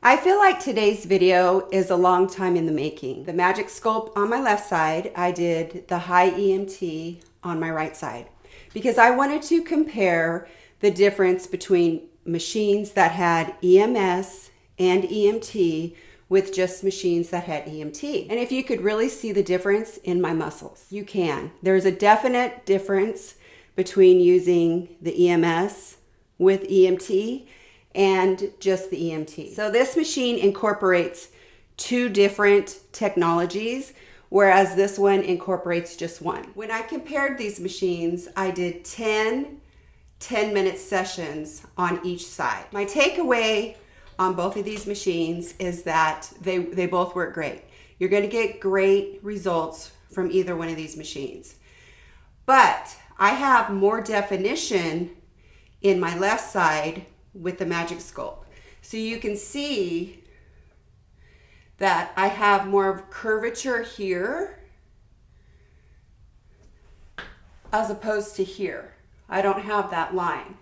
I feel like today's video is a long time in the making. The Magic Sculpt on my left side, I did the high EMT on my right side because I wanted to compare the difference between machines that had EMS and EMT with just machines that had EMT. And if you could really see the difference in my muscles, you can. There's a definite difference between using the EMS with EMT and just the EMT. So this machine incorporates two different technologies, whereas this one incorporates just one. When I compared these machines, I did 10-minute sessions on each side. My takeaway on both of these machines is that they both work great. You're going to get great results from either one of these machines. But I have more definition in my left side with the Magic Sculpt. So you can see that I have more of curvature here as opposed to here. I don't have that line.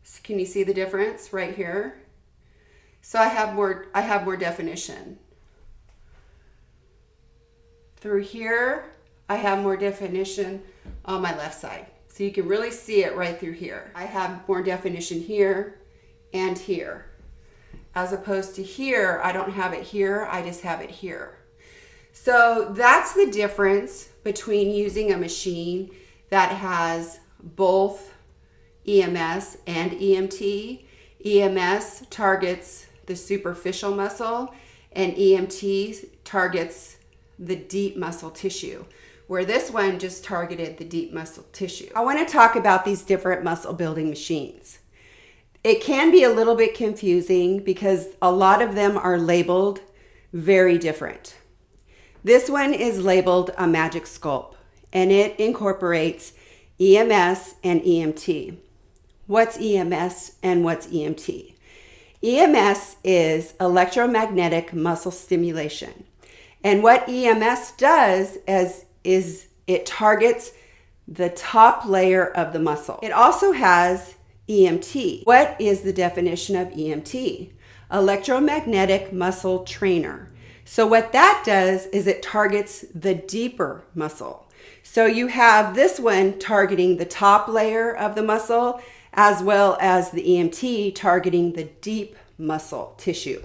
So can you see the difference right here? So I have more definition. Through here, I have more definition on my left side. So you can really see it right through here. I have more definition here and here. As opposed to here, I don't have it here, I just have it here. So that's the difference between using a machine that has both EMS and EMT. EMS targets the superficial muscle and EMT targets the deep muscle tissue, where this one just targeted the deep muscle tissue. I want to talk about these different muscle building machines. It can be a little bit confusing because a lot of them are labeled very different. This one is labeled a Magic Sculpt, and it incorporates EMS and EMT. What's EMS and what's EMT? EMS is electromagnetic muscle stimulation. And what EMS does is it targets the top layer of the muscle. It also has EMT. What is the definition of EMT? Electromagnetic muscle trainer. So what that does is it targets the deeper muscle. So you have this one targeting the top layer of the muscle as well as the EMT targeting the deep muscle tissue.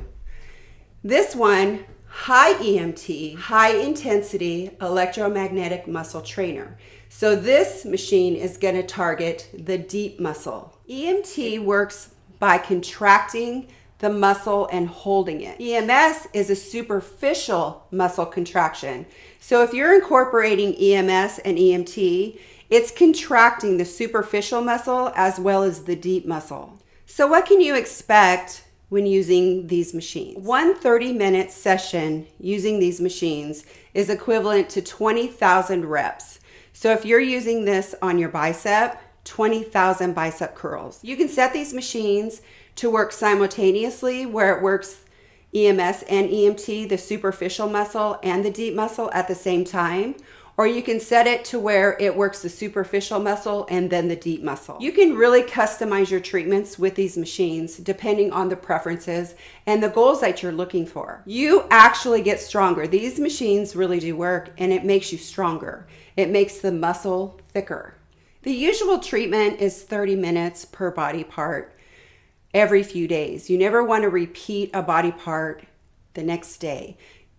This one, high EMT, high intensity electromagnetic muscle trainer. So this machine is going to target the deep muscle. EMT works by contracting the muscle and holding it. EMS is a superficial muscle contraction. So if you're incorporating EMS and EMT, it's contracting the superficial muscle as well as the deep muscle. So what can you expect when using these machines? One 30-minute session using these machines is equivalent to 20,000 reps. So if you're using this on your bicep, 20,000 bicep curls. You can set these machines to work simultaneously where it works EMS and EMT, the superficial muscle and the deep muscle at the same time. Or you can set it to where it works the superficial muscle and then the deep muscle. You can really customize your treatments with these machines depending on the preferences and the goals that you're looking for. You actually get stronger. These machines really do work and it makes you stronger. It makes the muscle thicker. The usual treatment is 30 minutes per body part every few days. You never want to repeat a body part the next day.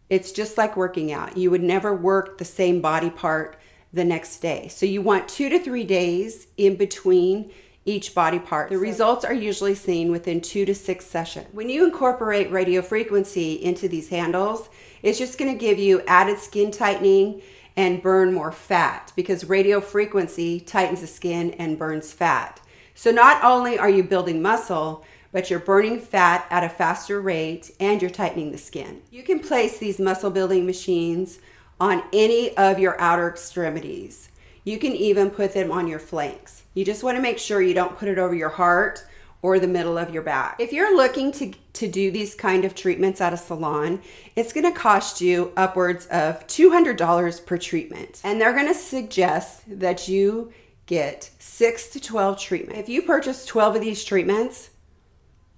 It's just like working out. You would never work the same body part the next day. So you want 2 to 3 days in between each body part. The results are usually seen within 2 to 6 sessions. When you incorporate radio frequency into these handles, it's just going to give you added skin tightening and burn more fat because radio frequency tightens the skin and burns fat. So not only are you building muscle, but you're burning fat at a faster rate and you're tightening the skin. You can place these muscle building machines on any of your outer extremities. You can even put them on your flanks. You just want to make sure you don't put it over your heart or the middle of your back. If you're looking to do these kind of treatments at a salon, it's going to cost you upwards of $200 per treatment. And they're going to suggest that you get 6 to 12 treatments. If you purchase 12 of these treatments,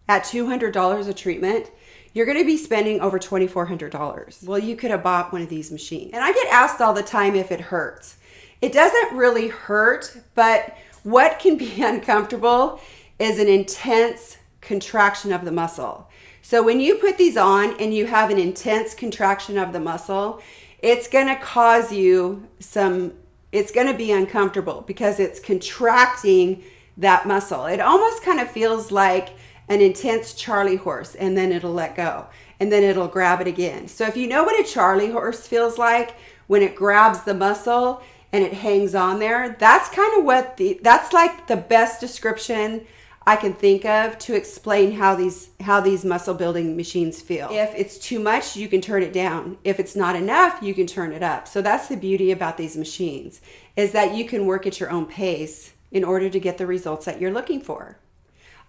at $200 a treatment, you're going to be spending over $2,400. Well, you could have bought one of these machines. And I get asked all the time if it hurts. It doesn't really hurt, but what can be uncomfortable is an intense contraction of the muscle. So when you put these on and you have an intense contraction of the muscle, it's going to cause you it's going to be uncomfortable because it's contracting that muscle. It almost kind of feels like an intense Charlie horse, and then it'll let go and then it'll grab it again. So if you know what a Charlie horse feels like when it grabs the muscle and it hangs on there, that's kind of that's like the best description I can think of to explain how these muscle building machines feel. If it's too much, you can turn it down. If it's not enough, you can turn it up. So that's the beauty about these machines, is that you can work at your own pace in order to get the results that you're looking for.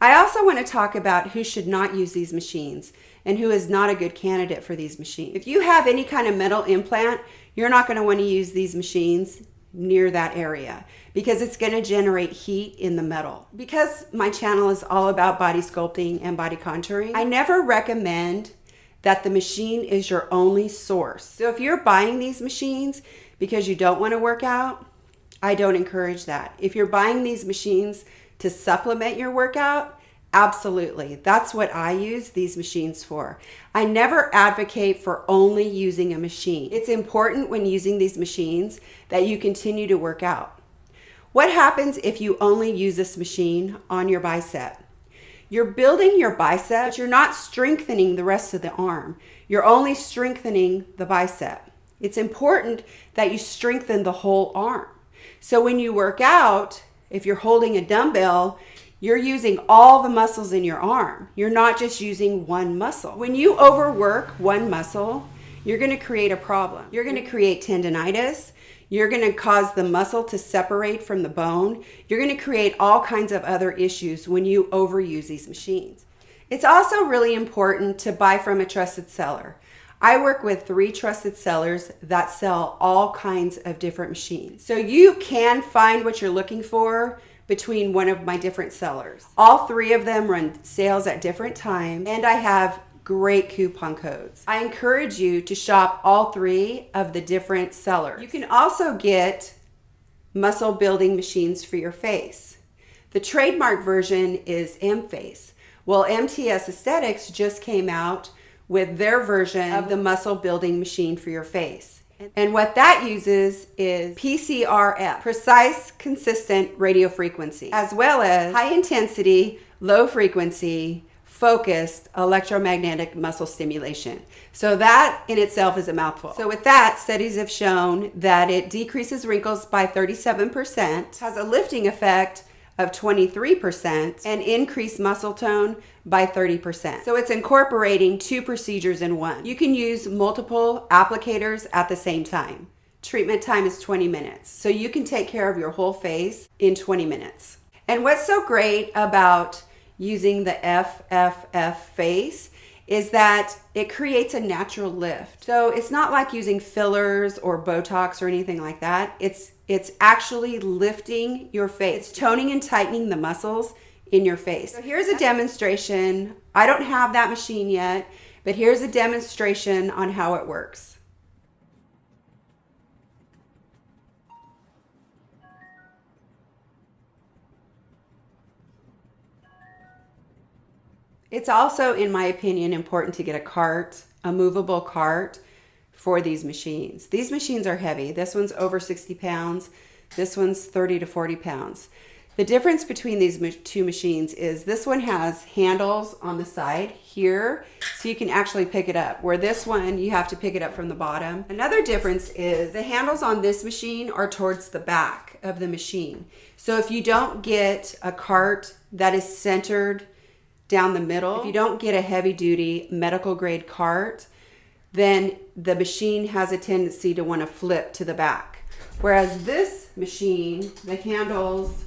I also want to talk about who should not use these machines and who is not a good candidate for these machines. If you have any kind of metal implant, you're not going to want to use these machines near that area because it's going to generate heat in the metal. Because my channel is all about body sculpting and body contouring, I never recommend that the machine is your only source. So if you're buying these machines because you don't want to work out, I don't encourage that. If you're buying these machines to supplement your workout, absolutely. That's what I use these machines for. I never advocate for only using a machine. It's important when using these machines that you continue to work out. What happens if you only use this machine on your bicep? You're building your bicep, but you're not strengthening the rest of the arm. You're only strengthening the bicep. It's important that you strengthen the whole arm. So when you work out, if you're holding a dumbbell, you're using all the muscles in your arm. You're not just using one muscle. When you overwork one muscle, you're going to create a problem. You're going to create tendonitis. You're going to cause the muscle to separate from the bone. You're going to create all kinds of other issues when you overuse these machines. It's also really important to buy from a trusted seller. I work with 3 trusted sellers that sell all kinds of different machines. So you can find what you're looking for between one of my different sellers. All 3 of them run sales at different times, and I have great coupon codes. I encourage you to shop all 3 of the different sellers. You can also get muscle building machines for your face. The trademark version is M-Face. Well, MTS Aesthetics just came out with their version of the muscle building machine for your face. And what that uses is PCRF, precise consistent radio frequency, as well as high intensity, low frequency, focused electromagnetic muscle stimulation. So that in itself is a mouthful. So with that, studies have shown that it decreases wrinkles by 37%, has a lifting effect of 23%, and increased muscle tone by 30%. So it's incorporating 2 procedures in one. You can use multiple applicators at the same time. Treatment time is 20 minutes. So you can take care of your whole face in 20 minutes. And what's so great about using the FFF face is that it creates a natural lift. So it's not like using fillers or Botox or anything like that. It's actually lifting your face, toning and tightening the muscles in your face. So here's a demonstration. I don't have that machine yet, but here's a demonstration on how it works. It's also, in my opinion, important to get a cart, a movable cart for these machines. These machines are heavy. This one's over 60 pounds. This one's 30 to 40 pounds. The difference between these 2 machines is this one has handles on the side here, so you can actually pick it up, where this one, you have to pick it up from the bottom. Another difference is the handles on this machine are towards the back of the machine. So if you don't get a cart that is centered down the middle, if you don't get a heavy duty medical grade cart, then the machine has a tendency to want to flip to the back. Whereas this machine, the handles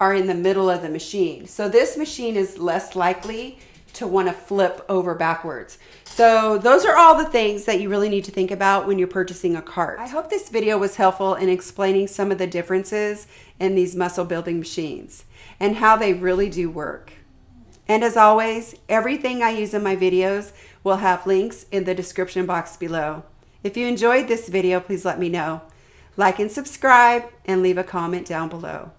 are in the middle of the machine. So this machine is less likely to want to flip over backwards. So those are all the things that you really need to think about when you're purchasing a cart. I hope this video was helpful in explaining some of the differences in these muscle building machines and how they really do work. And as always, everything I use in my videos will have links in the description box below. If you enjoyed this video, please let me know. Like and subscribe and leave a comment down below.